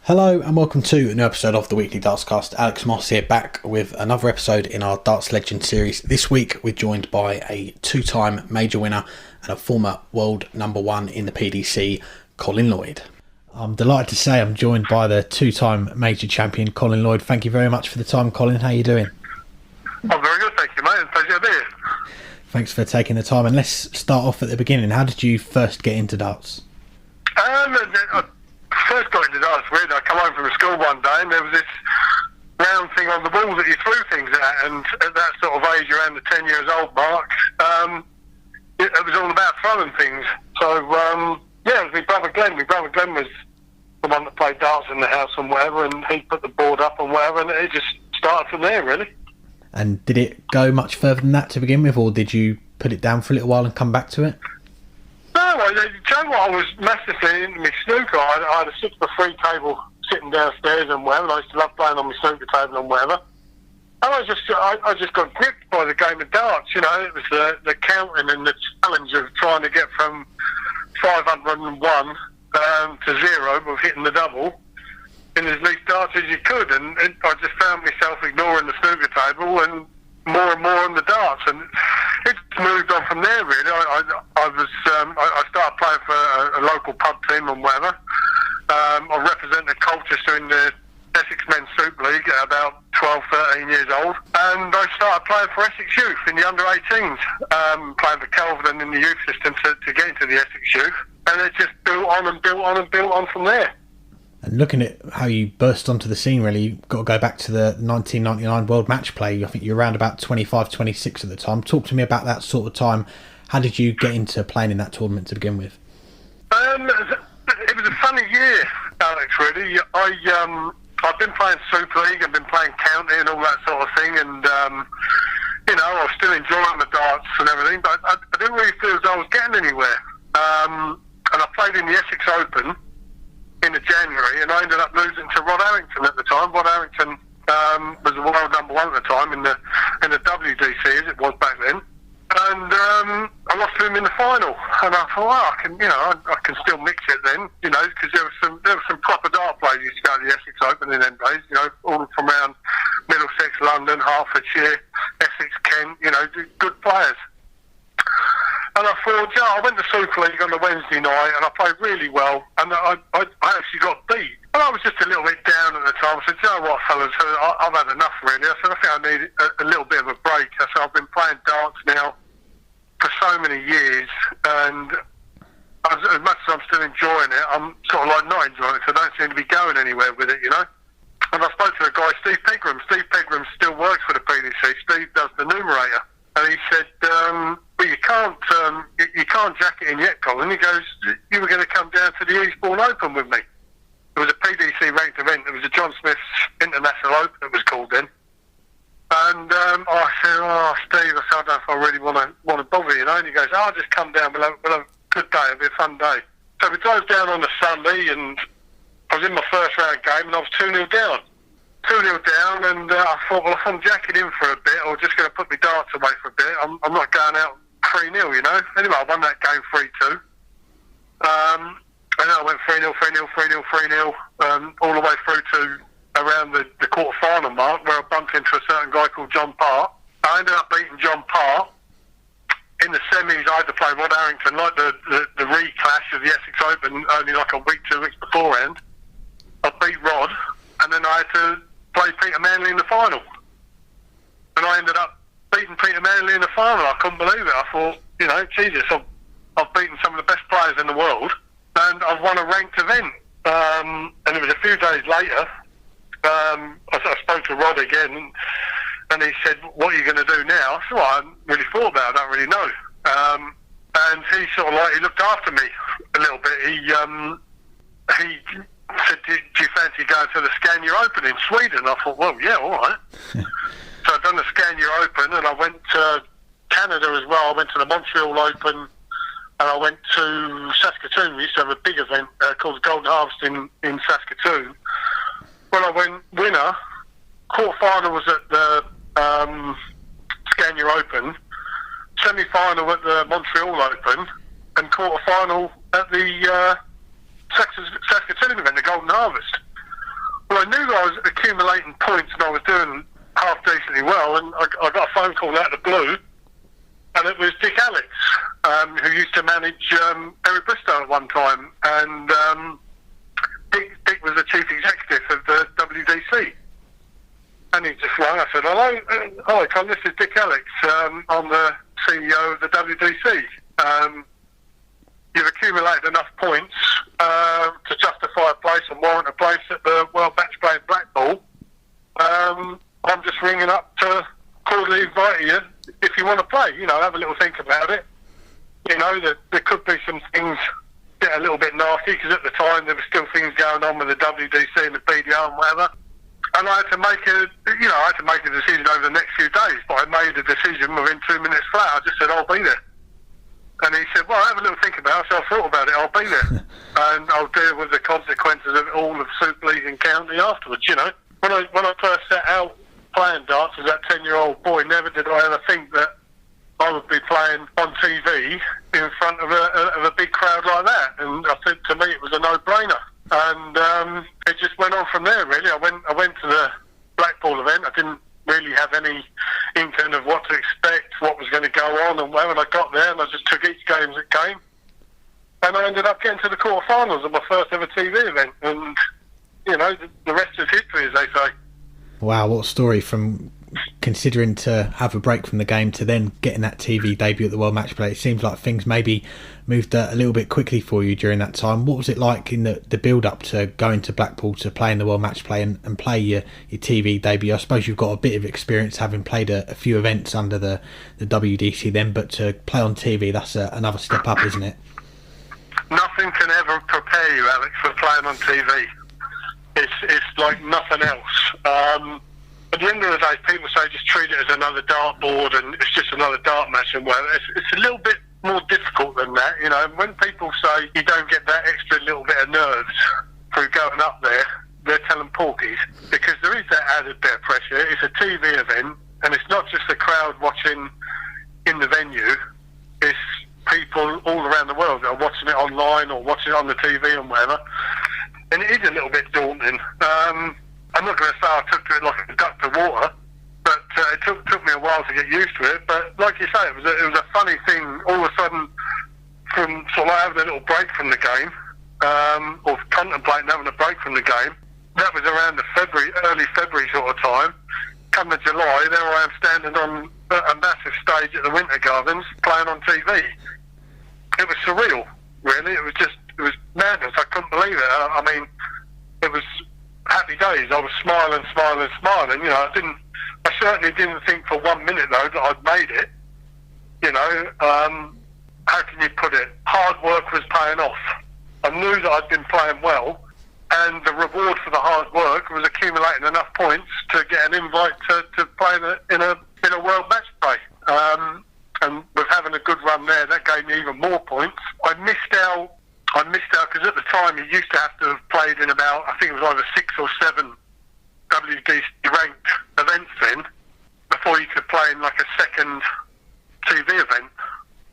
Hello and welcome to a new episode of the Weekly Dartscast. Alex Moss here, back with another episode in our Darts Legend series. This week we're joined by a two-time major winner and a former world number one in the PDC, Colin Lloyd. I'm delighted to say I'm joined by the two-time major champion, Colin Lloyd. Thank you very much for the time, Colin. How are you doing? I'm very good, thank you, mate. It's a pleasure to be here. Thanks for taking the time. And let's start off at the beginning. How did you first get into darts? I first got into darts, really. I come home from school one day and there was this round thing on the wall that you threw things at, and at that sort of age, around the 10 years old mark, it was all about throwing things. So, yeah, it was my brother Glenn. My brother Glenn was the one that played darts in the house and whatever, and he put the board up and whatever, and it just started from there, really. And did it go much further than that to begin with, or did you put it down for a little while and come back to it? No, Joe, I was massively into my snooker. I had a 6-for-3 table sitting downstairs and whatever, and I used to love playing on my snooker table and whatever. And I just got gripped by the game of darts, you know. It was the counting and the challenge of trying to get from 501 to 0 with hitting the double in as least darts as you could. And I just found myself ignoring the snooker table and more on the darts, and it moved on from there, really. I started playing for a local pub team and whatever. I represented Colchester in the Essex Men's Super League at about 12, 13 years old, and I started playing for Essex Youth in the under-18s, playing for Kelvedon in the youth system to get into the Essex Youth, and it just built on and built on and built on from there. And looking at how you burst onto the scene, really, you've got to go back to the 1999 World Matchplay. I think you were around about 25, 26 at the time. Talk to me about that sort of time. How did you get into playing in that tournament to begin with? It was a funny year, Alex, really. I've been playing Super League, I've been playing county and all that sort of thing, and, you know, I was still enjoying the darts and everything, but I didn't really feel as though I was getting anywhere. And I played in the Essex Open in the January, and I ended up losing to Rod Harrington at the time. Rod Harrington was the world number one at the time in the WDC, as it was back then. And I lost to him in the final, and I thought, well, I can still mix it then, you know, because there was some proper dart players used to go to the Essex Open in them days, you know, all from around Middlesex, London, Hertfordshire, Essex, Kent, you know, good players. And I thought, I went to Super League on a Wednesday night and I played really well, and I actually got beat. And I was just a little bit down at the time. I said, you know what, fellas, I've had enough, really. I said, I think I need a little bit of a break. I said, I've been playing darts now for so many years, and as much as I'm still enjoying it, I'm sort of like not enjoying it, so I don't seem to be going anywhere with it, you know. And I spoke to a guy, Steve Pegram. Steve Pegram still works for the PDC. Steve does the numerator. And he said, well, you can't jack it in yet, Colin. He goes, you were going to come down to the Eastbourne Open with me. It was a PDC ranked event. It was a John Smith's International Open, it was called then. And I said, oh, Steve, I don't know if I really want to bother you, know. And he goes, I'll just come down. We'll have a good day. It'll be a fun day. So we drove down on the Sunday, and I was in my first round game, and I was 2-0 down. 2-0 down, and I thought, well, if I'm jacking in for a bit, or just going to put my darts away for a bit, I'm not going out 3-0, you know. Anyway, I won that game 3-2. And then I went 3-0, 3-0, 3-0, 3-0, all the way through to around the quarter-final mark, where I bumped into a certain guy called John Parr. I ended up beating John Parr. In the semis, I had to play Rod Harrington, like the re-clash of the Essex Open, only like a week, 2 weeks beforehand. I beat Rod, and then I had to play Peter Manley in the final. And I ended up beating Peter Manley in the final. I couldn't believe it. I thought, you know, Jesus, I've beaten some of the best players in the world, and I've won a ranked event. And it was a few days later, I spoke to Rod again, and he said, what are you going to do now? I said, well, I haven't really thought about it. I don't really know. And he sort of he looked after me a little bit. He said, do you fancy going to the Scania Open in Sweden? I thought, well, yeah, all right. So I'd done the Scania Open, and I went to Canada as well. I went to the Montreal Open, and I went to Saskatoon. We used to have a big event called the Golden Harvest in Saskatoon. When I went winner, quarter-final was at the Scania Open, semi-final at the Montreal Open, and quarter-final at the Saskatoon event, the Golden Harvest. accumulating points and I was doing half decently well, and I got a phone call out of the blue, and it was Dick Alex, who used to manage Eric Bristow at one time, and Dick was the chief executive of the WDC. And he just rang. I said, hello, hi Colin, this is Dick Alex. I'm the CEO of the WDC. You've accumulated enough points to justify a place and warrant a place at the World Matchplay in Blackpool. I'm just ringing up to cordially invite you if you want to play. You know, have a little think about it. You know, there could be some things get a little bit nasty, because at the time there were still things going on with the WDC and the PDR and whatever. And I had to make a decision over the next few days. But I made a decision within 2 minutes flat. I just said, I'll be there. And he said, well, have a little think about it. So I thought about it. I'll be there. And I'll deal with the consequences of it all of Super League and County afterwards, you know. When I first set out playing darts as that 10-year-old boy, never did I ever think that I would be playing on TV in front of a big crowd like that. And I think to me it was a no-brainer. And it just went on from there, really. I went to the Blackpool event. I didn't really have any inkling of what to expect, what was going to go on, and when I got there, and I just took each game as it came. And I ended up getting to the quarterfinals of my first ever TV event. And, you know, the rest is history, as they say. Wow, what a story, from considering to have a break from the game to then getting that TV debut at the World Matchplay. It seems like things maybe moved a little bit quickly for you during that time. What was it like in the build-up to going to Blackpool to play in the World Matchplay and play your TV debut? I suppose you've got a bit of experience having played a few events under the WDC then, but to play on TV, that's another step up, isn't it? Nothing can ever prepare you, Alex, for playing on TV. It's like nothing else. At the end of the day, people say just treat it as another dartboard and it's just another dart match and whatever. It's a little bit more difficult than that, you know. When people say you don't get that extra little bit of nerves through going up there, they're telling porkies, because there is that added bit of pressure. It's a TV event, and it's not just the crowd watching in the venue. It's people all around the world that are watching it online or watching it on the TV and whatever. And it is a little bit daunting. I'm not going to say I took to it like a duck to water, but it took me a while to get used to it. But like you say, it was a funny thing. All of a sudden, from sort of having a little break from the game, or contemplating having a break from the game, that was around the early February sort of time. Come to July, there I am standing on a massive stage at the Winter Gardens playing on TV. It was surreal, really. It was madness. I couldn't believe it. I mean, it was happy days. I was smiling. You know, I certainly didn't think for 1 minute though that I'd made it. You know, how can you put it? Hard work was paying off. I knew that I'd been playing well, and the reward for the hard work was accumulating enough points to get an invite to play in a World Matchplay. And with having a good run there, that gave me even more points. I missed out because at the time you used to have to have played in about, I think it was either 6 or 7 WDC ranked events then, before you could play in like a second TV event.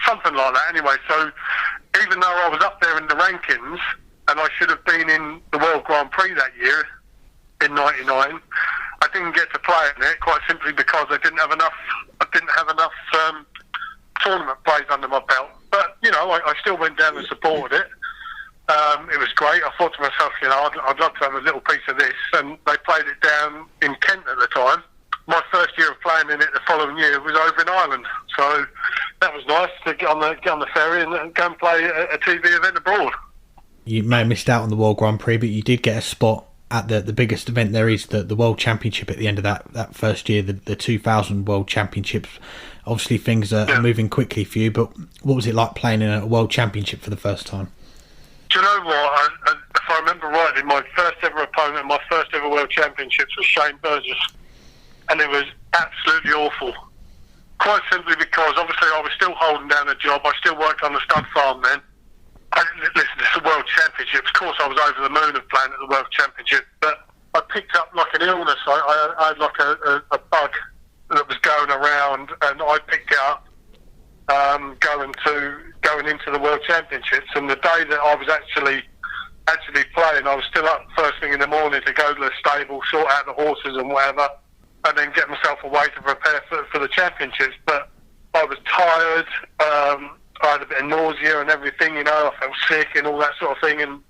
Something like that anyway. So even though I was up there in the rankings, and I should have been in the World Grand Prix that year, in '99, I didn't get to play in it, quite simply because I didn't have enough tournament plays under my belt. But, you know, I still went down and supported it. It was great. I thought to myself, you know, I'd love to have a little piece of this. And they played it down in Kent at the time. My first year of playing in it the following year was over in Ireland. So that was nice to get on the ferry and go and play a TV event abroad. You may have missed out on the World Grand Prix, but you did get a spot at the biggest event there is, the World Championship at the end of that first year, the 2000 World Championships. Obviously things are moving quickly for you, but what was it like playing in a World Championship for the first time? Do you know what? If I remember rightly, my first ever opponent, my first ever World Championships was Shane Burgess, and it was absolutely awful. Quite simply because obviously I was still holding down a job. I still worked on the stud farm then. Listen, it's the World Championships. Of course, I was over the moon of playing at the World Championship, but I picked up like an illness. I had like a bug that was going around, and I picked it up going into the World Championships. And the day that I was actually actually playing, I was still up first thing in the morning to go to the stable, sort out the horses and whatever, and then get myself away to prepare for the championships. But I was tired, I had a bit of nausea and everything, I felt sick and all that sort of thing, and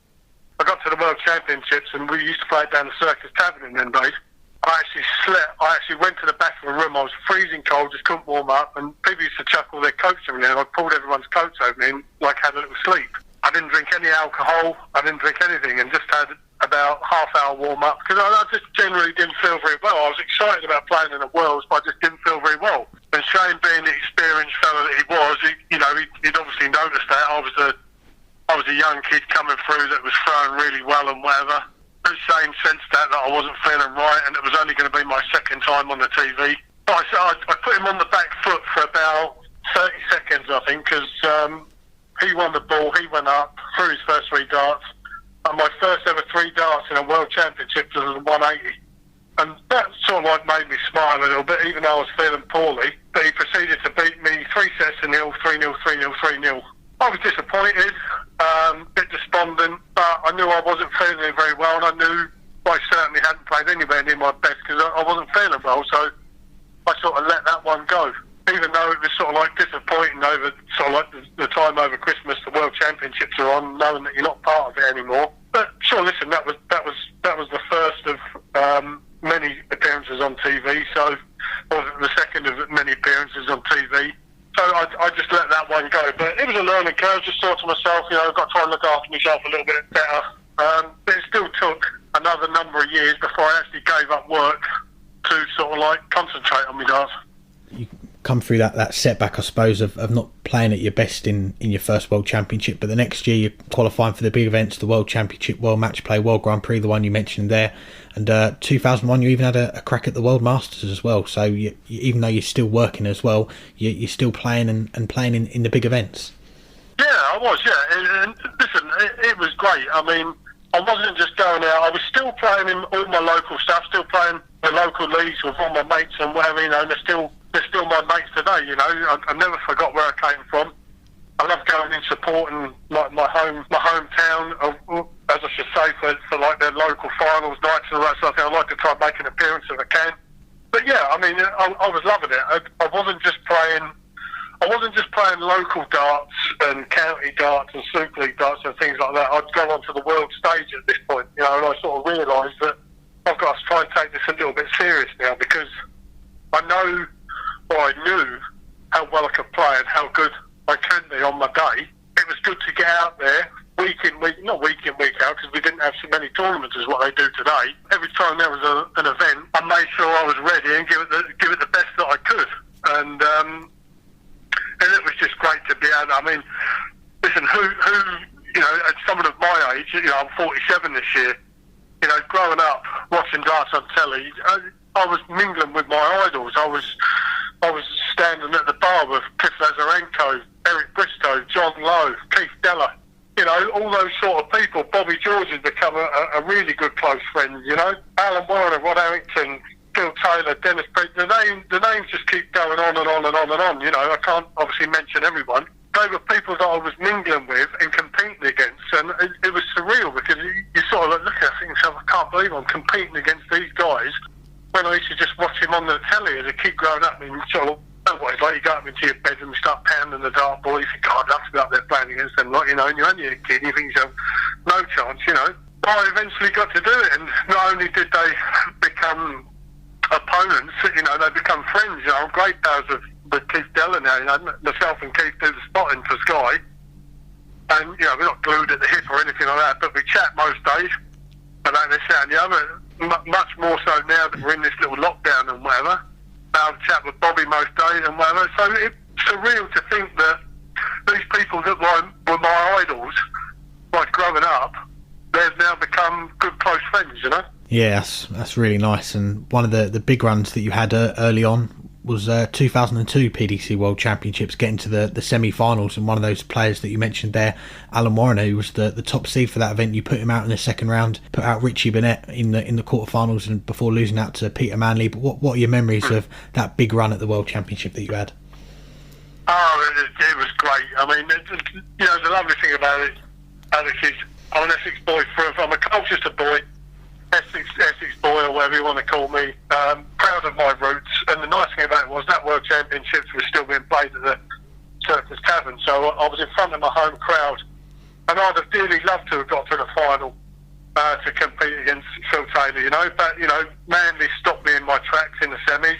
I got to the World Championships, and we used to play down the Circus Tavern in them days. I actually slept. I actually went to the back of the room. I was freezing cold, just couldn't warm up, and people used to chuck all their coats over me, and I pulled everyone's coats over me and had a little sleep. I didn't drink any alcohol. I didn't drink anything, and just had about half-hour warm-up, because I just generally didn't feel very well. I was excited about playing in the Worlds, but I just didn't feel very well. And Shane, being the experienced fella that he was, he'd obviously noticed that. I was a young kid coming through that was throwing really well and whatever. Shane sensed that I wasn't feeling right, and it was only going to be my second time on the TV. I put him on the back foot for about 30 seconds, I think, because he won the ball, he went up, threw his first 3 darts, and my first ever 3 darts in a World Championship was a 180. And that sort of made me smile a little bit, even though I was feeling poorly. But he proceeded to beat me 3-0, 3-0, 3-0, 3-0. I was disappointed, a bit despondent, but I knew I wasn't feeling very well, and I knew I certainly hadn't played anywhere near my best because I wasn't feeling well, so I sort of let that one go. Even though it was sort of disappointing over the time over Christmas, the World Championships are on, knowing that you're not part of it anymore. But sure, listen, that was the first of many appearances on TV, so or the second of many appearances on TV. So I just let that one go. But it was a learning curve. Just thought to myself, I've got to try and look after myself a little bit better. But it still took another number of years before I actually gave up work to sort of concentrate on my darts. You come through that setback, I suppose, of not playing at your best in your first World Championship, but the next year you're qualifying for the big events, the World Championship, World Matchplay, World Grand Prix, the one you mentioned there, and 2001 you even had a crack at the World Masters as well, so you, even though you're still working as well, you're still playing and playing in the big events. Yeah, I was, yeah, and listen, it was great. I mean, I wasn't just going out, I was still playing in all my local stuff, still playing the local leagues with all my mates and whatever, and they're still my mates today, I never forgot where I came from. I love going in supporting my hometown, as I should say, for their local finals nights and all that sort of thing. I like to try and make an appearance if I can. But yeah, I mean, I was loving it. I wasn't just playing local darts and county darts and Super League darts and things like that. I'd go onto the world stage at this point, and I sort of realised that I've got to try and take this a little bit serious now, because I knew how well I could play and how good I can be on my day. It was good to get out there week in, week out, because we didn't have so many tournaments as what they do today. Every time there was an event, I made sure I was ready and give it the best that I could. And it was just great to be out. I mean, listen, who at someone of my age, I'm 47 this year, growing up watching darts on telly, I was mingling with my idols. I was standing at the bar with Cliff Lazarenko, Eric Bristow, John Lowe, Keith Deller, all those sort of people. Bobby George has become a really good close friend, Alan Warner, Rod Harrington, Phil Taylor, Dennis Prix. The names just keep going on and on and on and on, I can't obviously mention everyone. They were people that I was mingling with and competing against, and it was surreal, because you sort of look at it and think, I can't believe I'm competing against these guys, when I used to just watch him on the telly as a kid growing up. And sort of, it's like you go up into your bedroom and start pounding the dartboard, you think, God, I'd love to be up there playing against them, and you're only a kid, and you think yourself, no chance, I eventually got to do it, and not only did they become opponents, they become friends. I'm great pals with Keith Deller now. Myself and Keith do the spotting for Sky, and we're not glued at the hip or anything like that, but we chat most days about this, that and the other. Much more so now that we're in this little lockdown and whatever. I'll chat with Bobby most days and whatever. So it's surreal to think that these people that were my idols, growing up, they've now become good close friends, Yeah, that's really nice. And one of the big runs that you had early on was 2002 PDC World Championships, getting to the semi-finals, and one of those players that you mentioned there, Alan Warren, who was the top seed for that event, you put him out in the second round, put out Richie Burnett in the quarterfinals, and before losing out to Peter Manley. But what are your memories of that big run at the World Championship that you had? Oh, it was great. I mean, the lovely thing about it, Alex, is I'm an Essex boy. I'm a Colchester boy, Essex boy, or whatever you want to call me. Proud of my roots. And the nice thing about it was that World Championships was still being played at the Circus Tavern, so I was in front of my home crowd, and I'd have dearly loved to have got to the final to compete against Phil Taylor, you know. But Manley stopped me in my tracks in the semis.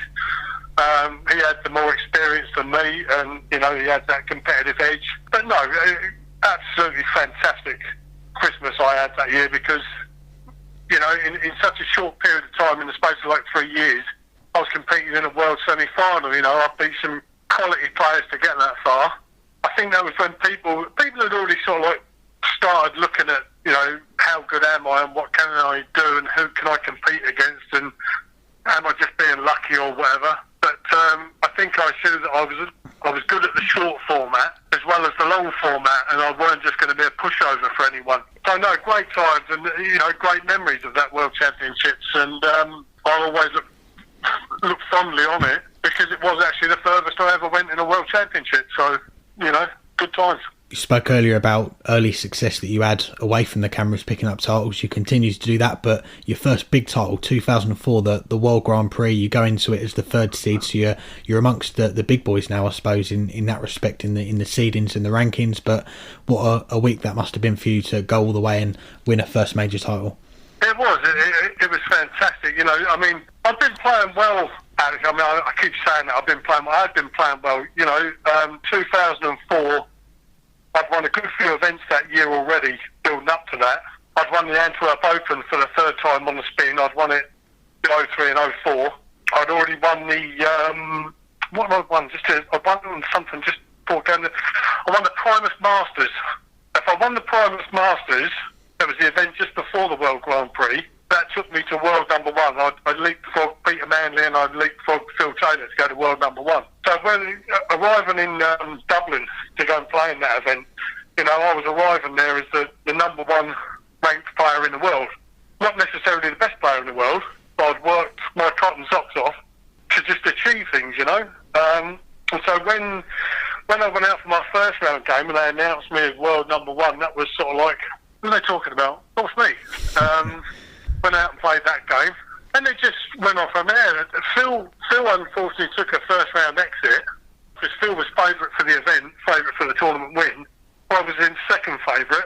He had the more experience than me, and he had that competitive edge. But no, absolutely fantastic Christmas I had that year, because in such a short period of time, in the space of like 3 years, I was competing in a world semi-final. I beat some quality players to get that far. I think that was when people had already sort of like started looking at how good am I and what can I do and who can I compete against, and am I just being lucky or whatever. But I think I showed that I was good at the short format as well as the long format, and I weren't just going to be a pushover for anyone. So no, great times and great memories of that World Championships, and I'll always look fondly on it, because it was actually the furthest I ever went in a World Championship. So good times. You spoke earlier about early success that you had away from the cameras, picking up titles. You continue to do that, but your first big title, 2004, the World Grand Prix, you go into it as the third seed, so you're amongst the big boys now, I suppose, in that respect, in the seedings and the rankings. But what a week that must have been for you to go all the way and win a first major title. It was. It was fantastic. I've been playing well, Alex. I keep saying that I've been playing well. I've been playing well. 2004. I'd won a good few events that year already, building up to that. I'd won the Antwerp Open for the third time on the spin. I'd won it in 03 and 04. I'd already won the... what had I won? I won something just before going... I won the Primus Masters. If I won the Primus Masters, that was the event just before the World Grand Prix, that took me to world number one. I leapfrogged Peter Manley and I leapfrogged Phil Taylor to go to world number one. So when arriving in Dublin to go and play in that event, I was arriving there as the number one ranked player in the world. Not necessarily the best player in the world, but I'd worked my cotton socks off to just achieve things, And so when I went out for my first round game and they announced me as world number one, that was sort of like, what are they talking about? What's me? Went out and played that game, and it just went off from there. Phil unfortunately took a first round exit, because Phil was favourite for the event, favourite for the tournament win. I was in second favourite.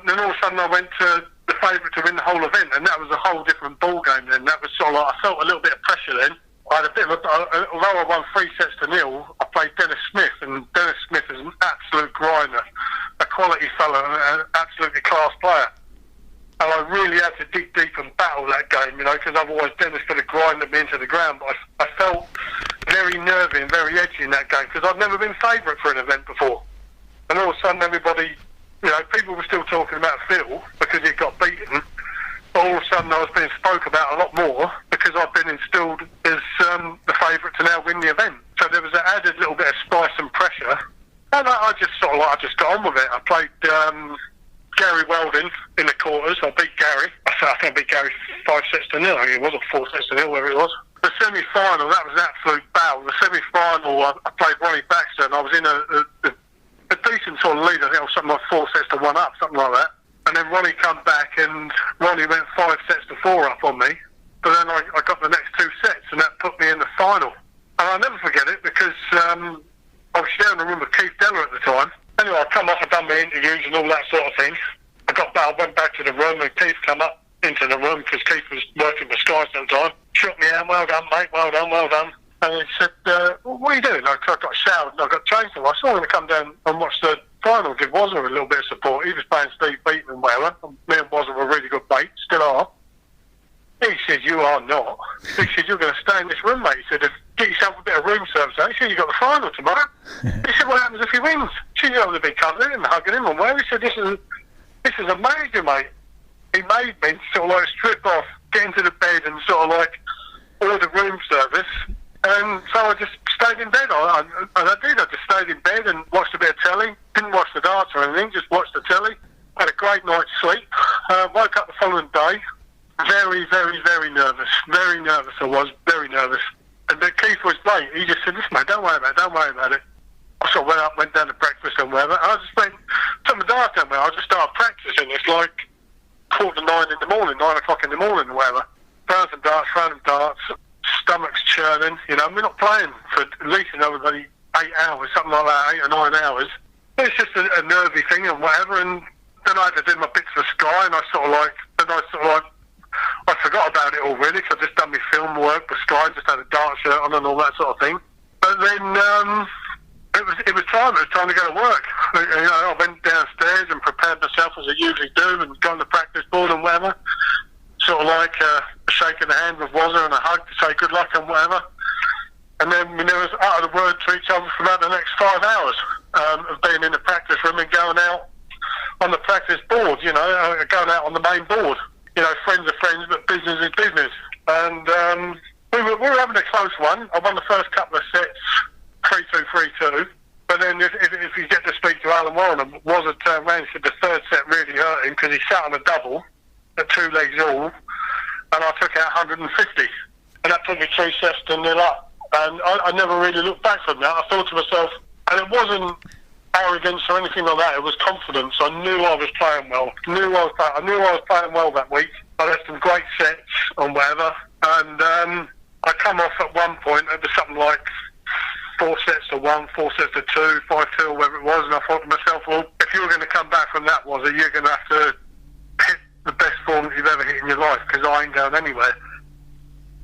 Then all of a sudden I went to the favourite to win the whole event, and that was a whole different ball game then. That was sort of like, I felt a little bit of pressure then. I had a bit of although I won 3-0, I played Dennis Smith, and Dennis Smith is an absolute grinder, a quality fella, an absolutely class player. And I really had to dig deep and battle that game, because otherwise Dennis could have grinded me into the ground. But I felt very nervy and very edgy in that game, because I'd never been favourite for an event before. And all of a sudden everybody, people were still talking about Phil because he got beaten. But all of a sudden I was being spoke about a lot more because I've been instilled as the favourite to now win the event. So there was an added little bit of spice and pressure. And I just got on with it. I played Gary Weldon in the quarters. I beat Gary. I think I beat Gary 5-0. I think it was, or 4-0, wherever it was. The semi-final, that was an absolute battle. The semi-final, I played Ronnie Baxter, and I was in a decent sort of lead. I think it was something like 4-1 up, something like that. And then Ronnie come back, and Ronnie went 5-4 up on me. But then I got the next 2 sets, and that put me in the final. And I'll never forget it, because I was sharing a room with Keith Deller at the time. Anyway, I come off, I'd done my interviews and all that sort of thing. I went back to the room, and Keith come up into the room, because Keith was working for Sky at the time. Shook me out, well done, mate, well done, well done. And he said, what are you doing? I got showered and I got changed. I said, I'm going to come down and watch the final, give Wazza a little bit of support. He was playing Steve Beaton and whatever. Me and Wazza were really good mates, still are. He said, you are not. He said, you're going to stay in this room, mate. He said, get yourself a bit of room service. He said, you've got the final tomorrow. He said, what happens if he wins? He said, you're going to be cuddling him, hugging him and whatever. He said, this is amazing, mate. He made me sort of like strip off, get into the bed and sort of like order room service. And so I just stayed in bed. I did. I just stayed in bed and watched a bit of telly. Didn't watch the darts or anything, just watched the telly. Had a great night's sleep. Woke up the following day. Very, very, very nervous. Very nervous I was. Very nervous. And then Keith was late. He just said, listen, mate, don't worry about it. I sort of went down to breakfast and whatever. And I just went some of the darts down there, I just started practicing. It's like 8:45 in the morning, 9 o'clock in the morning or whatever. Throwing some darts, stomach's churning. You know, we're not playing for at least another 8 hours, something like that, 8 or 9 hours. It's just a nervy thing and whatever. And then I had to do my bits for Sky, and I forgot about it all really, because I just done my film work for Sky, just had a dart shirt on and all that sort of thing. But then it was time to go to work. You know, I went downstairs and prepared myself as I usually do, and got on the practice board and whatever. Sort of like shaking the hand with Wazza and a hug to say good luck and whatever. And then we never uttered a word to each other for about the next 5 hours of being in the practice room and going out on the practice board, you know, going out on the main board. You know, friends are friends, but business is business. And we were having a close one. I won the first couple of sets, 3-2, 3-2. But then if you get to speak to Alan Warren, Wazza turned around and said the third set really hurt him because he sat on a double at 2 legs all, and I took out 150. And that took me 3 sets to 0 up. And I never really looked back from that. I thought to myself, and it wasn't arrogance or anything like that, it was confidence. I knew I was playing well. I knew I was playing well that week. I had some great sets on whatever. And I come off at one point, it was something like 4 sets to 1, 4 sets to 2, 5-2, or whatever it was. And I thought to myself, well, if you were going to come back from that, you're going to have to hit the best form that you've ever hit in your life, because I ain't going anywhere.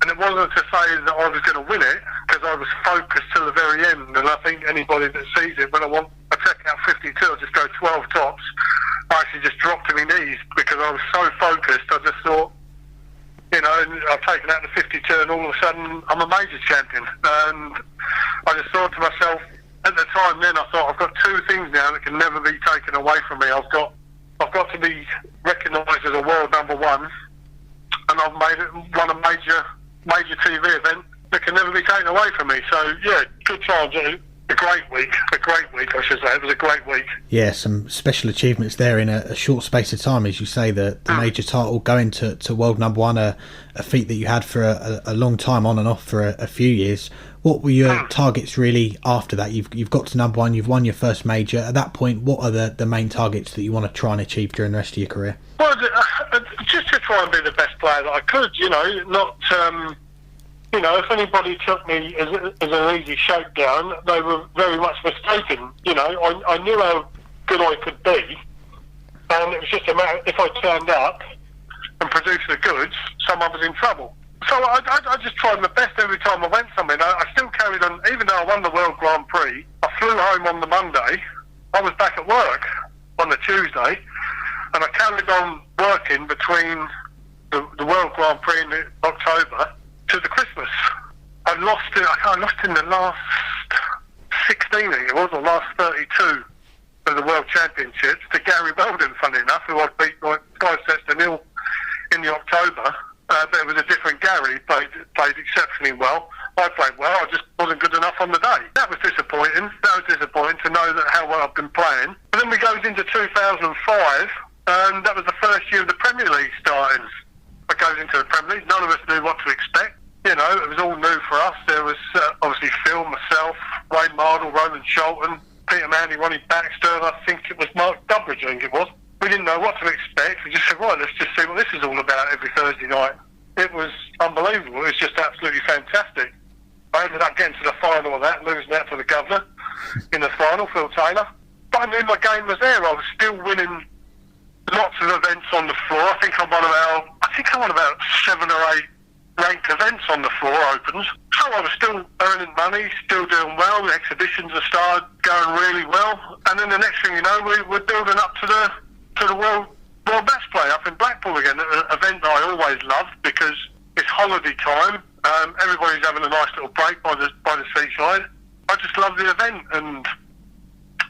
And it wasn't to say that I was going to win it, because I was focused till the very end. And I think anybody that sees it, when I take out 52, I just go 12 tops. I actually just dropped to my knees because I was so focused. I just thought, you know, and I've taken out the 52, and all of a sudden I'm a major champion. And I just thought to myself, at the time then, I thought, I've got 2 things now that can never be taken away from me. I've got to be recognised as a world number 1, and I've won a major TV event that can never be taken away from me. So yeah, good times. A great week, I should say. It was a great week. Yeah, some special achievements there in a short space of time, as you say. The major title going to world number 1, a feat that you had for a long time, on and off for a few years. What were your targets really after that? You've got to number 1, you've won your first major. At that point, what are the main targets that you want to try and achieve during the rest of your career? Well, just to try and be the best player that I could, you know, not... you know, if anybody took me as an easy shakedown, they were very much mistaken. You know, I knew how good I could be, and it was just a matter, if I turned up and produced the goods, someone was in trouble. So I just tried my best every time I went somewhere. I still carried on, even though I won the World Grand Prix. I flew home on the Monday. I was back at work on the Tuesday, and I carried on working between the World Grand Prix in October to the Christmas. I lost in the last 16, I think it was, or last 32 of the World Championships to Gary Weldon, funny enough, who I beat by 5 sets to 0 in the October. But it was a different Gary. He played exceptionally well. I played well. I just wasn't good enough on the day. That was disappointing. To know that how well I've been playing. But then we goes into 2005, and that was the first year of the Premier League starting. I goes into the Premier League. None of us knew what to expect. You know, it was all new for us. There was obviously Phil, myself, Wayne Mardle, Roman Sholton, Peter Manley, Ronnie Baxter, and I think it was Mark Dumbridge, I think it was. We didn't know what to expect. We just said, right, let's just see what this is all about every Thursday night. It was unbelievable. It was just absolutely fantastic. I ended up getting to the final of that, losing out to the governor in the final, Phil Taylor. But I knew my game was there. I was still winning lots of events on the floor. I think I won about 7 or 8 ranked events on the floor opens. So I was still earning money, still doing well. The exhibitions have started going really well. And then the next thing you know, we're building up to the World Matchplay up in Blackpool again, an event that I always loved because it's holiday time. Everybody's having a nice little break by the seaside. I just love the event, and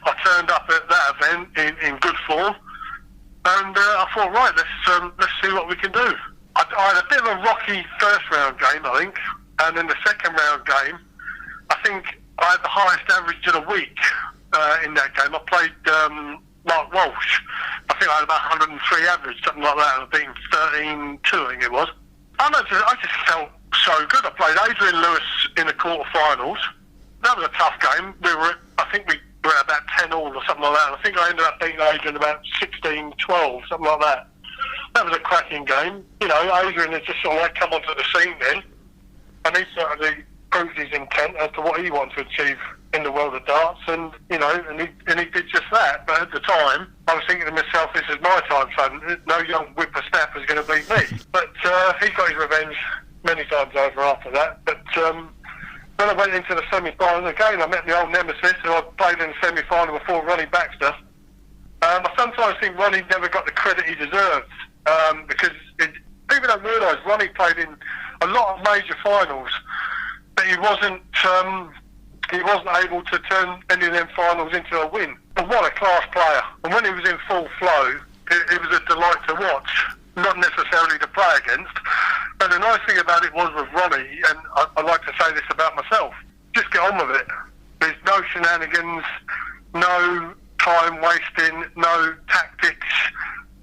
I turned up at that event in good form. And I thought, right, let's see what we can do. I had a bit of a rocky first round game, I think, and in the second round game, I think I had the highest average of the week in that game. I played Mark Walsh. I think I had about 103 average, something like that, and I beat him 13-2, I think it was. I just felt so good. I played Adrian Lewis in the quarterfinals. That was a tough game. I think we we're at about 10 all or something like that. And I think I ended up beating Adrian about 16-12, something like that. That was a cracking game. You know, Adrian had just sort of like come onto the scene then, and he certainly proved his intent as to what he wanted to achieve in the world of darts, and you know, and he did just that. But at the time, I was thinking to myself, this is my time, son. No young whippersnapper is going to beat me. But he got his revenge many times over after that. But when I went into the semi-final again, I met the old nemesis who I played in the semi-final before, Ronnie Baxter. I sometimes think Ronnie never got the credit he deserved, because people don't realise Ronnie played in a lot of major finals, but he wasn't able to turn any of them finals into a win. But what a class player! And when he was in full flow, it was a delight to watch, not necessarily to play against. But the nice thing about it was with Ronnie, and I like to say this about myself, just get on with it. There's no shenanigans, no time wasting, no tactics,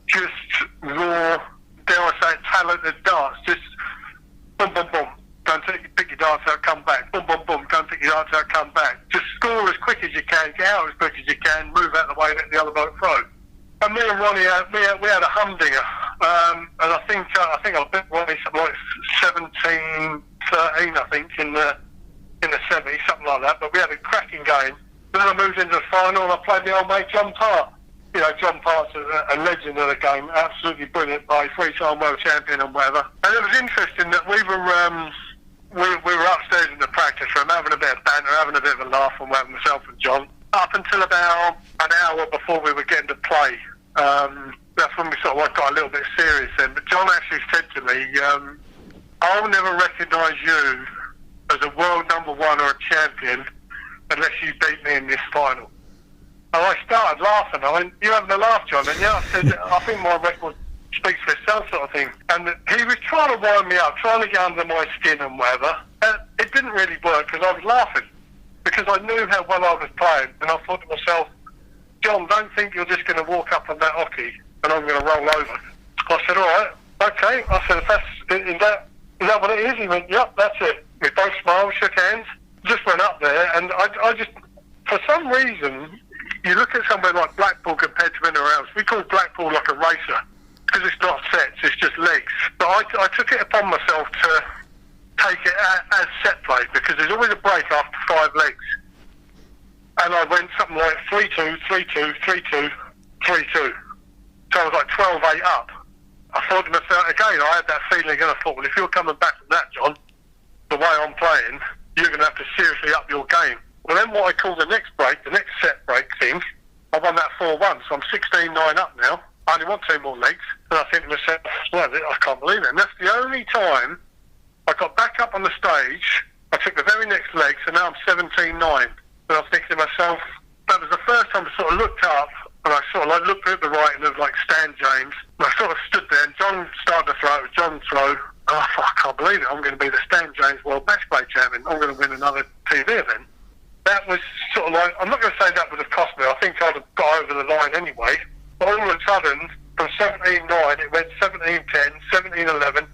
just raw, dare I say, talented darts. Just boom, boom, boom. Go and pick your darts out, come back. Boom, boom, boom. Go and pick your darts out, come back. Just score as quick as you can, get out as quick as you can, move out the way, let the other bloke throw. And me and Ronnie, we had a humdinger. And I think I beat Ronnie something like 17-13, I think, in the semi, something like that. But we had a cracking game. Then I moved into the final and I played the old mate John Part. You know, John Part's a legend of the game, absolutely brilliant, by 3-time world champion and whatever. And it was interesting that we were upstairs in the practice room having a bit of banter, having a bit of a laugh and whatever, myself and John, up until about an hour before we were getting to play. That's when we sort of like got a little bit serious then. But John actually said to me, I'll never recognise you as a world number one or a champion unless you beat me in this final. And I started laughing. I went, you having a laugh, John? And yeah, I said, I think my record speaks for itself, sort of thing. And he was trying to wind me up, trying to get under my skin and whatever. And it didn't really work because I was laughing, because I knew how well I was playing. And I thought to myself, John, don't think you're just going to walk up on that hockey and I'm going to roll over. I said, all right, okay. I said, is that what it is? He went, yep, that's it. We both smiled, shook hands, just went up there. And I just, for some reason, you look at somewhere like Blackpool compared to anywhere else. We call Blackpool like a racer because it's not sets, it's just legs. But I took it upon myself to take it as set play, because there's always a break after 5 legs. And I went something like 3-2, 3-2, 3-2, 3-2. So I was like 12-8 up. I thought to myself, again, I had that feeling, and I thought, well, if you're coming back from that, John, the way I'm playing, you're going to have to seriously up your game. Well, then what I call the next break, the next set break thing, I won that 4-1, so I'm 16-9 up now. I only want 2 more legs. And I think to myself, well, I can't believe it. And that's the only time I got back up on the stage. I took the very next leg, so now I'm 17-9. And I was thinking to myself, that was the first time I sort of looked up, and I sort of like looked at the right and it was like Stan James. And I sort of stood there, and John started to throw. It was John's throw. Oh, I can't believe it. I'm going to be the Stan James World Matchplay champion. I'm going to win another TV event. That was sort of like, I'm not going to say that would have cost me. I think I'd have got over the line anyway. But all of a sudden, from 17-9, it went 17-10, 17-11,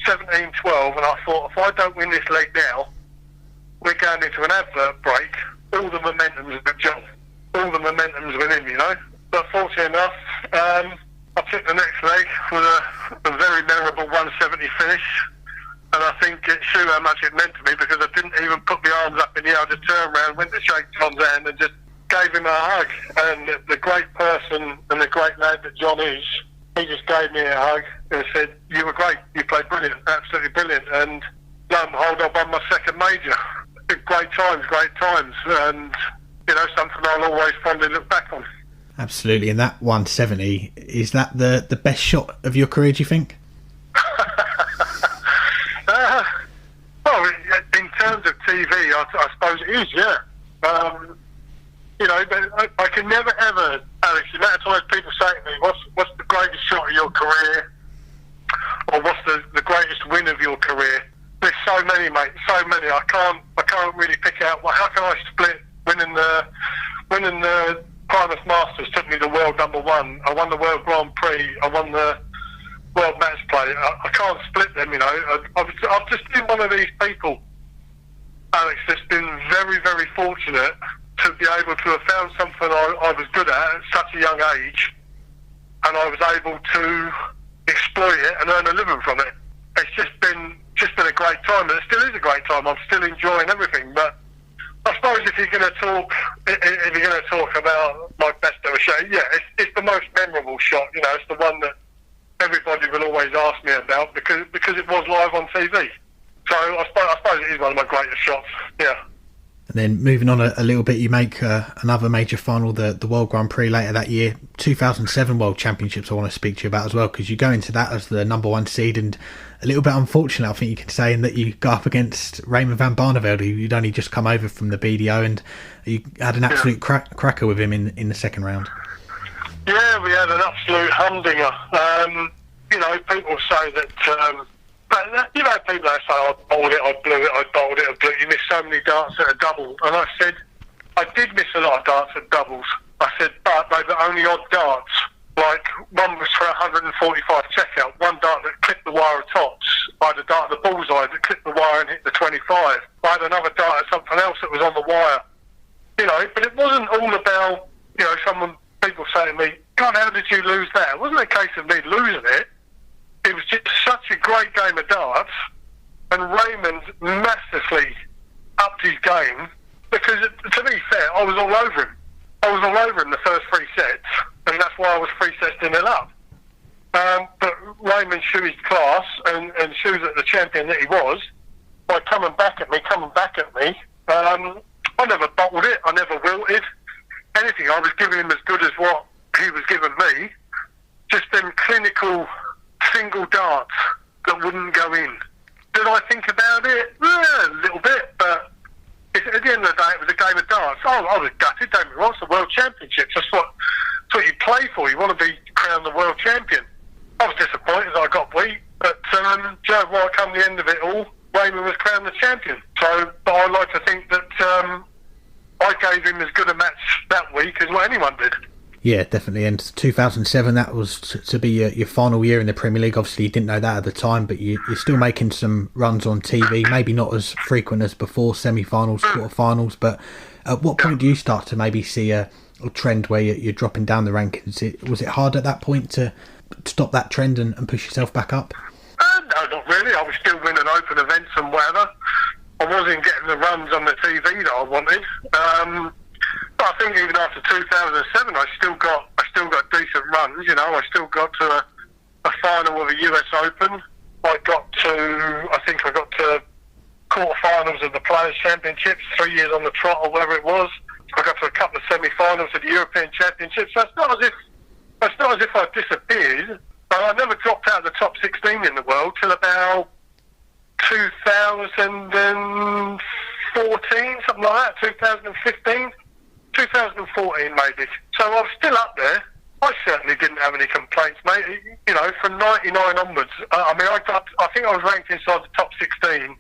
17-12, and I thought, if I don't win this leg now, we're going into an advert break. All the momentum's with John. All the momentum's with him, you know. But fortunately enough, I took the next leg with a very memorable 170 finish. And I think it showed how much it meant to me, because I didn't even put my arms up in the air. I just turned around, went to shake John's hand and just gave him a hug. And the great person and the great lad that John is, he just gave me a hug and said, you were great, you played brilliant, absolutely brilliant. And lo and behold, I won my second major. Great times. And, you know, something I'll always fondly look back on. Absolutely. And that 170, is that the best shot of your career, do you think? Well, in terms of TV, I suppose it is, yeah. You know, but I can never ever, Alex, the amount of times people say to me, what's the greatest shot of your career? Or what's the greatest win of your career? There's so many, mate, so many. I can't really pick out, well, how can I split winning the Primus Masters took me to world number 1. I won the World Grand Prix. I won the World Matchplay. I can't split them, you know. I've just been one of these people, Alex, that's been very, very fortunate to be able to have found something I was good at such a young age, and I was able to exploit it and earn a living from it. It's just been a great time, and it still is a great time. I'm still enjoying everything. But I suppose if you're going to talk about my best ever shot, yeah, it's the most memorable shot. You know, it's the one that everybody will always ask me about because it was live on TV. So I suppose it is one of my greatest shots. Yeah. And then moving on a little bit, you make another major final, the World Grand Prix later that year, 2007 World Championships. I want to speak to you about as well, because you go into that as the number one seed, and a little bit unfortunate, I think you can say, in that you go up against Raymond van Barneveld, who you'd only just come over from the BDO, and you had an absolute cracker with him in the second round. Yeah, we had an absolute humdinger. You know, people say that. But you know, people that say, I bowled it, I blew it, I bowled it, I blew it. You missed so many darts at a double. And I said, I did miss a lot of darts at doubles. I said, but they were only odd darts. Like, one was for 145 checkout, one dart that clipped the wire of tops. I had a dart at the bullseye that clipped the wire and hit the 25. I had another dart at something else that was on the wire. You know, but it wasn't all about, you know, people say to me, God, how did you lose that? It wasn't a case of me losing it. It was just such a great game of darts, and Raymond massively upped his game because, to be fair, I was all over him. I was all over him the first three sets, and that's why I was 3 sets in and up. But Raymond showed his class and showed that the champion that he was by coming back at me. I never bottled it. I never wilted anything. I was giving him as good as what he was giving me. Just them clinical single darts that wouldn't go in. Did I think about it? Yeah, a little bit, but at the end of the day, it was a game of darts. I was gutted, don't get me wrong, it's the World Championships. That's what you play for. You want to be crowned the world champion. I was disappointed that I got beat, but right come the end of it all, Raymond was crowned the champion. So, but I like to think that I gave him as good a match that week as what anyone did. Yeah, definitely. And 2007, that was to be your final year in the Premier League. Obviously, you didn't know that at the time, but you're still making some runs on TV, maybe not as frequent as before, semi-finals, quarter-finals. But at what point do you start to maybe see a trend where you're dropping down the rankings? Was it hard at that point to stop that trend and push yourself back up? No, not really. I was still winning open events and whatever. I wasn't getting the runs on the TV that I wanted. But I think even after 2007, I still got decent runs. You know, I still got to a final of the US Open. I think I got to quarterfinals of the Players Championships, 3 years on the trot or whatever it was. I got to a couple of semi-finals of the European Championships. So it's not as if I disappeared. But I never dropped out of the top 16 in the world till about 2014, something like that. 2015. 2014 maybe. So I was still up there. I certainly didn't have any complaints, mate. You know, from 99 onwards. I think I was ranked inside the top 16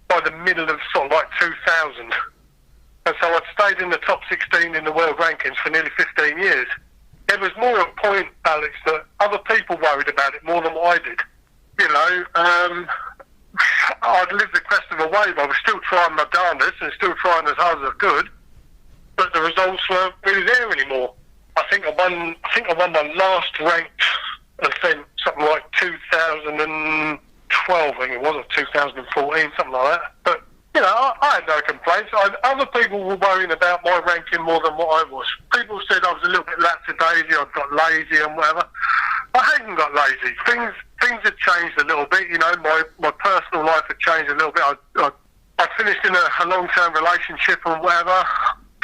by the middle of sort of like 2000. And so I'd stayed in the top 16 in the world rankings for nearly 15 years. It was more a point, Alex, that other people worried about it more than what I did. You know, I'd lived the crest of a wave. I was still trying my darndest and still trying as hard as I could. But the results weren't really there anymore. I think I won my last ranked event, something like 2012, I think it was, or 2014, something like that. But, you know, I had no complaints. Other people were worrying about my ranking more than what I was. People said I was a little bit lackadaisy, I got lazy and whatever. I hadn't got lazy. Things had changed a little bit, you know, my personal life had changed a little bit. I finished in a long-term relationship and whatever.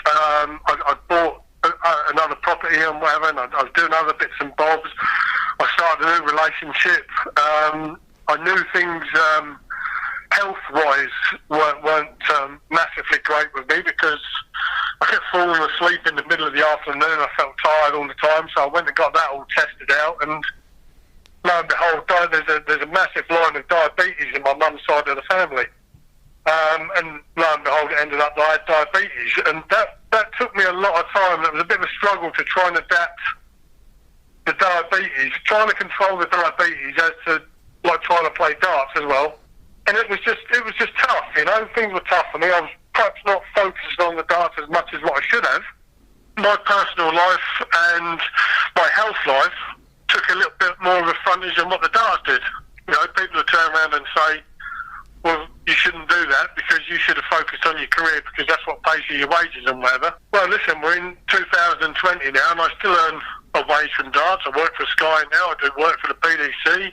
I bought another property and whatever, and I was doing other bits and bobs. I started a new relationship. I knew things health-wise weren't massively great with me because I kept falling asleep in the middle of the afternoon. I felt tired all the time, so I went and got that all tested out, and lo and behold, there's a massive line of diabetes in my mum's side of the family. And lo and behold, it ended up that I had diabetes, and that took me a lot of time. It was a bit of a struggle to try and adapt the diabetes, trying to control the diabetes as to like trying to play darts as well. And it was just tough, you know. Things were tough for me. I was perhaps not focused on the darts as much as what I should have. My personal life and my health life took a little bit more of a frontage than what the darts did. You know, people will turn around and say, well, you shouldn't do that because you should have focused on your career because that's what pays you your wages and whatever. Well, listen, we're in 2020 now and I still earn a wage from darts. I work for Sky now, I do work for the PDC,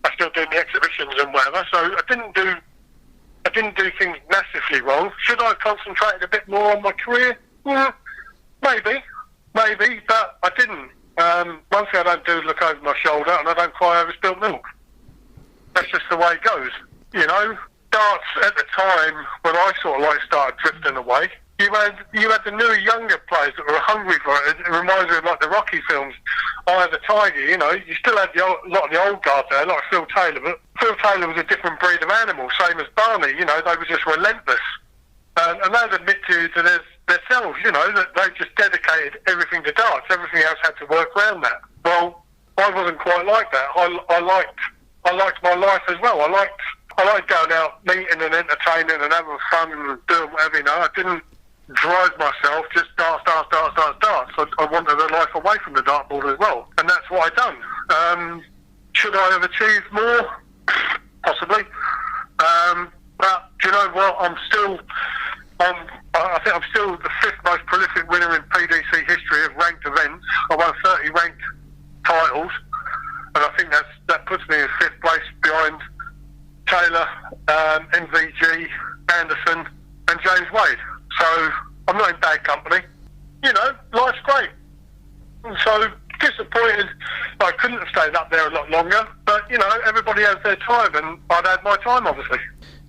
I still do the exhibitions and whatever. So I didn't do things massively wrong. Should I have concentrated a bit more on my career? Maybe, but I didn't. One thing I don't do is look over my shoulder and I don't cry over spilled milk. That's just the way it goes. You know, darts at the time when I sort of like started drifting away, you had the newer, younger players that were hungry for it. It reminds me of like the Rocky films. Eye of the Tiger, you know, you still had a lot of the old guard there, like Phil Taylor, but Phil Taylor was a different breed of animal, same as Barney, you know, they were just relentless. And they'd admit to themselves, you know, that they just dedicated everything to darts. Everything else had to work around that. Well, I wasn't quite like that. I liked my life as well. I liked going out, meeting and entertaining and having fun and doing whatever, you know. I didn't drive myself just darts. I wanted a life away from the dartboard as well. And that's what I done. Should I have achieved more? Possibly. But do you know what? I think I'm still the 5th most prolific winner in PDC history of ranked events. I won 30 ranked titles, and I think that puts me in 5th place behind Taylor, MVG, Anderson, and James Wade. So I'm not in bad company. You know, life's great. And so disappointed I couldn't have stayed up there a lot longer, but you know, everybody has their time, and I'd had my time, obviously.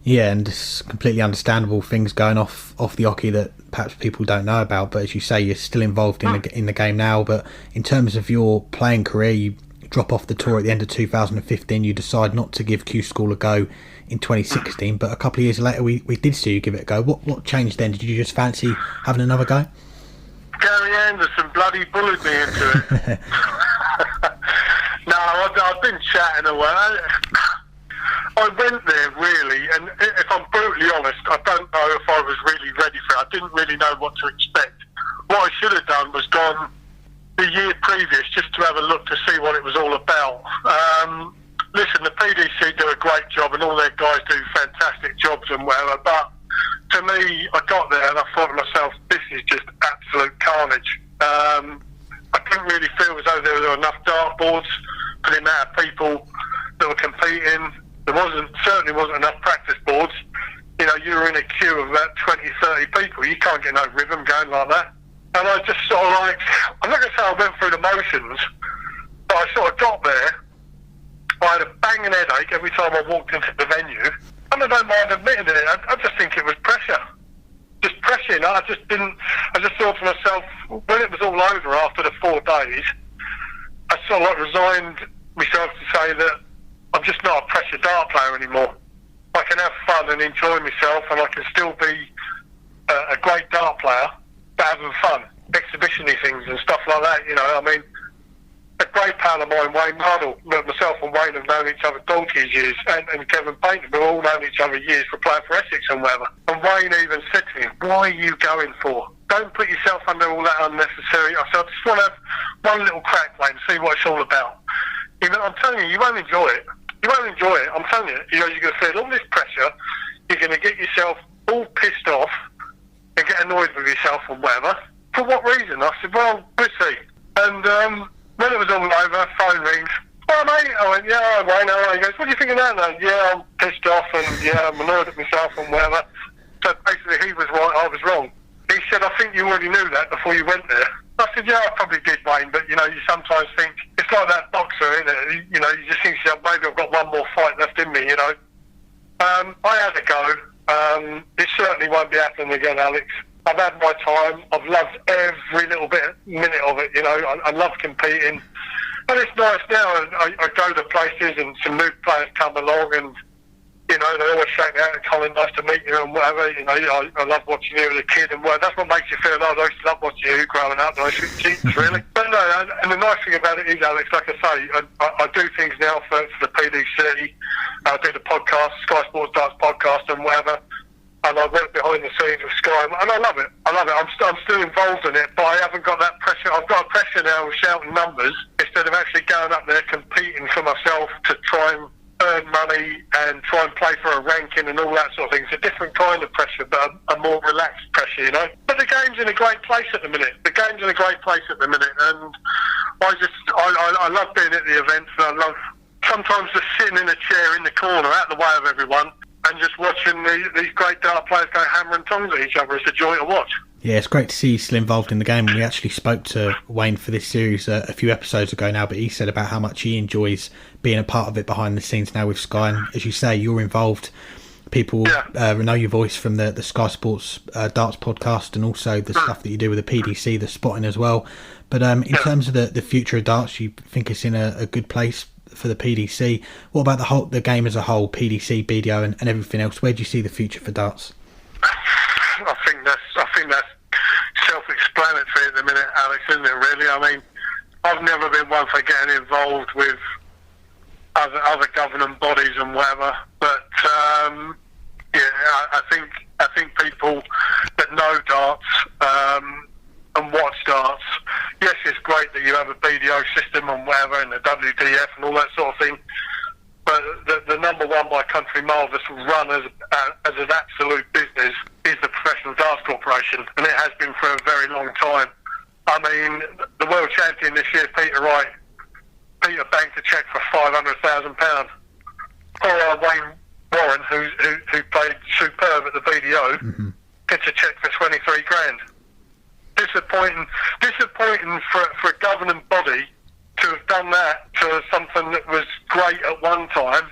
Yeah, and it's completely understandable things going off the hockey that perhaps people don't know about. But as you say, you're still involved in the game now. But in terms of your playing career, you drop off the tour at the end of 2015. You decide not to give Q School a go in 2016. But a couple of years later, we did see you give it a go. What changed then? Did you just fancy having another go? Gary Anderson bloody bullied me into it. No, I've been chatting away. I went there really, and if I'm brutally honest, I don't know if I was really ready for it. I didn't really know what to expect. What I should have done was gone the year previous just to have a look to see what it was all about. Listen, the PDC do a great job and all their guys do fantastic jobs and whatever, but to me, I got there and I thought to myself, this is just absolute carnage. I didn't really feel as though there were enough dartboards for the amount of people that were competing. There certainly wasn't enough practice boards. You know, you were in a queue of about 20, 30 people. You can't get no rhythm going like that. And I just sort of like, I'm not going to say I went through the motions, but I sort of got there. I had a banging headache every time I walked into the venue. And I don't mind admitting it. I just think it was pressure. Just pressure, you know. I just thought to myself, when it was all over after the 4 days, I sort of like resigned myself to say that I'm just not a pressure dart player anymore. I can have fun and enjoy myself, and I can still be a great dart player, but having fun, exhibition-y things and stuff like that, you know. I mean, a great pal of mine, Wayne Mardle, myself and Wayne have known each other donkey's years, and Kevin Painter, we've all known each other years for playing for Essex and whatever. And Wayne even said to me, why are you going for? Don't put yourself under all that unnecessary. I said, I just want to have one little crack, Wayne, see what it's all about. You know, I'm telling you, you won't enjoy it. You won't enjoy it. I'm telling you. You know, you're going to feel all this pressure. You're going to get yourself all pissed off and get annoyed with yourself and whatever. For what reason? I said, well, we'll see. And when it was all over, phone rings. Well, mate, I went, yeah, Wayne, all right. He goes, what do you think of that? And I went, yeah, I'm pissed off and yeah, I'm annoyed at myself and whatever. So basically, he was right, I was wrong. He said, I think you already knew that before you went there. I said, yeah, I probably did, Wayne, but, you know, you sometimes think, it's like that boxer, isn't it? You know, you just think, maybe I've got one more fight left in me, you know. I had to go. It certainly won't be happening again, Alex. I've had my time. I've loved every little minute of it, you know. I love competing. And it's nice now. I go to places and some new players come along and, you know, they always shake me out and Colin, nice to meet you and whatever. You know, I love watching you as a kid and whatever. That's what makes you feel like I used to love watching you growing up. And I shoot cheats, really. But no, and the nice thing about it is, Alex, like I say, I do things now for the PDC. I do the podcast, Sky Sports Darts podcast and whatever. And I work behind the scenes with Sky, and I love it. I'm still involved in it, but I haven't got that pressure. I've got a pressure now of shouting numbers instead of actually going up there competing for myself to try and earn money and try and play for a ranking and all that sort of thing. It's a different kind of pressure, but a more relaxed pressure, you know. But the game's in a great place at the minute. And I love being at the events, and I love sometimes just sitting in a chair in the corner, out the way of everyone, and just watching these great dart players go hammer and tongs at each other. It's a joy to watch. Yeah, it's great to see you still involved in the game. We actually spoke to Wayne for this series a few episodes ago now, but he said about how much he enjoys being a part of it behind the scenes now with Sky. And as you say, you're involved. People know your voice from the Sky Sports Darts podcast, and also the stuff that you do with the PDC, the spotting as well. But in terms of the future of darts, you think it's in a good place for the PDC. What about the game as a whole, PDC, BDO, and everything else? Where do you see the future for darts? I think that's self-explanatory at the minute, Alex, isn't it, really? I mean, I've never been one for getting involved with other governing bodies and whatever, but I think people that know darts and watch darts, yes, it's great that you have a BDO system and whatever, and the WDF and all that sort of thing, but the number one by country mile that's run as an absolute business is the Professional Darts Corporation, and it has been for a very long time. I mean, the world champion this year, Peter banked a cheque for £500,000. Or Wayne Warren, who played superb at the BDO, gets a cheque for 23 grand. Disappointing for a governing body to have done that to something that was great at one time,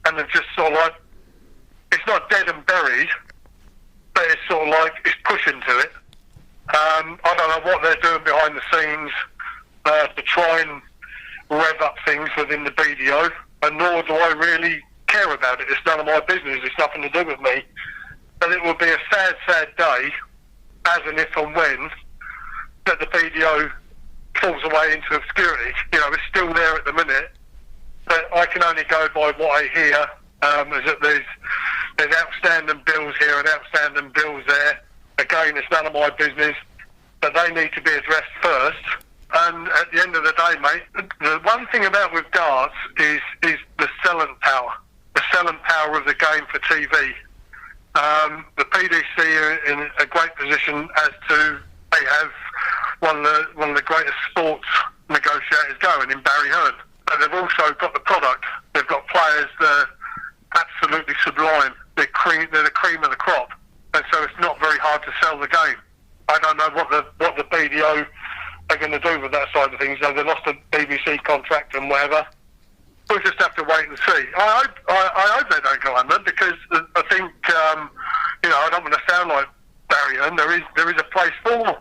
and have just sort of like, it's not dead and buried, but it's sort of like it's pushing to it. I don't know what they're doing behind the scenes to try and rev up things within the BDO, and nor do I really care about it. It's none of my business. It's nothing to do with me. And it will be a sad, sad day, as and if and when, that the BDO falls away into obscurity. You know, it's still there at the minute, but I can only go by what I hear, is that there's outstanding bills here and outstanding bills there. Again, it's none of my business, but they need to be addressed first. And at the end of the day, mate, the one thing about with darts is the selling power. The selling power of the game for TV. The PDC are in a great position as to they have one of the greatest sports negotiators going in Barry Hearn. But they've also got the product. They've got players that are absolutely sublime. They're the cream of the crop. And so it's not very hard to sell the game. I don't know what the BDO are going to do with that side of things. They lost a BBC contract and whatever. We'll just have to wait and see. I hope they don't go under, because I think I don't want to sound like Barry Hearn. There is a place for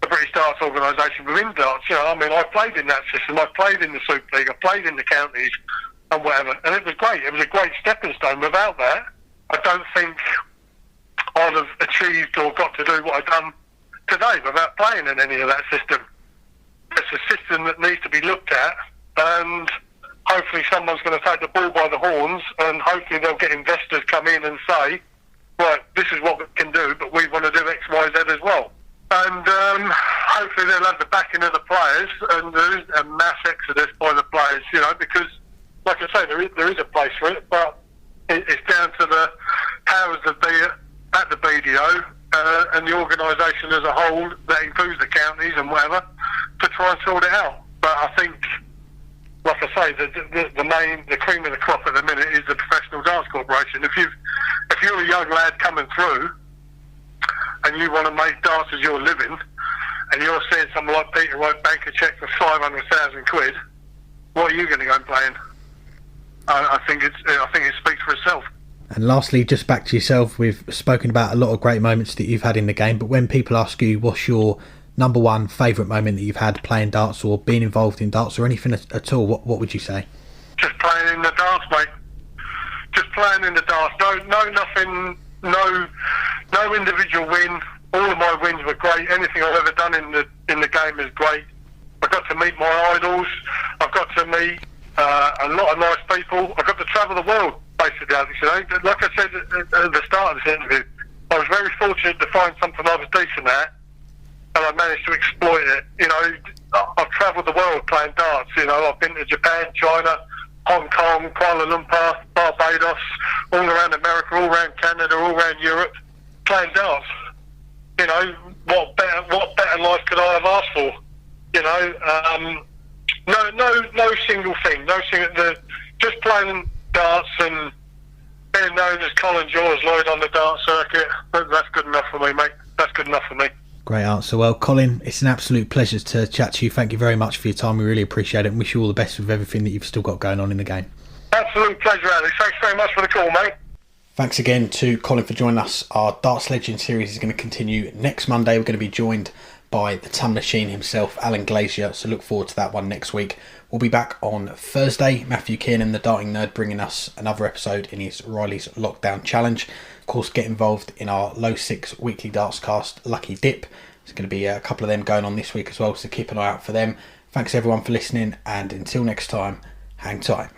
the British Darts Organisation within darts. You know, I mean, I played in that system. I played in the Super League. I played in the counties and whatever, and it was great. It was a great stepping stone. Without that, I don't think I'd have achieved or got to do what I've done today without playing in any of that system. It's a system that needs to be looked at, and hopefully someone's going to take the bull by the horns, and hopefully they'll get investors come in and say, right, this is what we can do, but we want to do X, Y, Z as well. And hopefully they'll have the backing of the players, and there is a mass exodus by the players, you know, because, like I say, there is a place for it, but it's down to the powers that be at the BDO and the organisation as a whole, that includes the counties and whatever, to try and sort it out. But I think, like I say, the cream of the crop at the minute is the Professional Darts Corporation. If you're a young lad coming through and you want to make darts as your living, and you're seeing someone like Peter Wright bank a cheque for 500,000 quid, what are you going to go and play in? I think it speaks for itself. And lastly, just back to yourself, we've spoken about a lot of great moments that you've had in the game, but when people ask you what's your number one favourite moment that you've had playing darts or being involved in darts or anything at all, what would you say? Just playing in the darts, mate. Just playing in the darts. No individual win. All of my wins were great. Anything I've ever done in the game is great. I got to meet my idols. I've got to meet a lot of nice people. I got to travel the world, basically, Alex. You know? Like I said at the start of this interview, I was very fortunate to find something I was decent at, and I managed to exploit it. You know, I've travelled the world playing darts. You know, I've been to Japan, China, Hong Kong, Kuala Lumpur, Barbados, all around America, all around Canada, all around Europe, playing darts. You know, what better life could I have asked for? You know, no single thing, just playing darts and being known as Colin Lloyd on the dart circuit. That's good enough for me, mate. That's good enough for me. Great answer. Well, Colin, it's an absolute pleasure to chat to you. Thank you very much for your time. We really appreciate it and wish you all the best with everything that you've still got going on in the game. Absolute pleasure, Alex. Thanks very much for the call, mate. Thanks again to Colin for joining us. Our Darts Legend series is going to continue next Monday. We're going to be joined by the Ton Machine himself, Alan Glazier, so look forward to that one next week. We'll be back on Thursday. Matthew Kiernan, the Darting Nerd, bringing us another episode in his Riley's Lockdown Challenge. Of course, get involved in our Low 6 Weekly Dartscast Lucky Dip. There's going to be a couple of them going on this week as well, so keep an eye out for them. Thanks everyone for listening, and until next time, hang tight.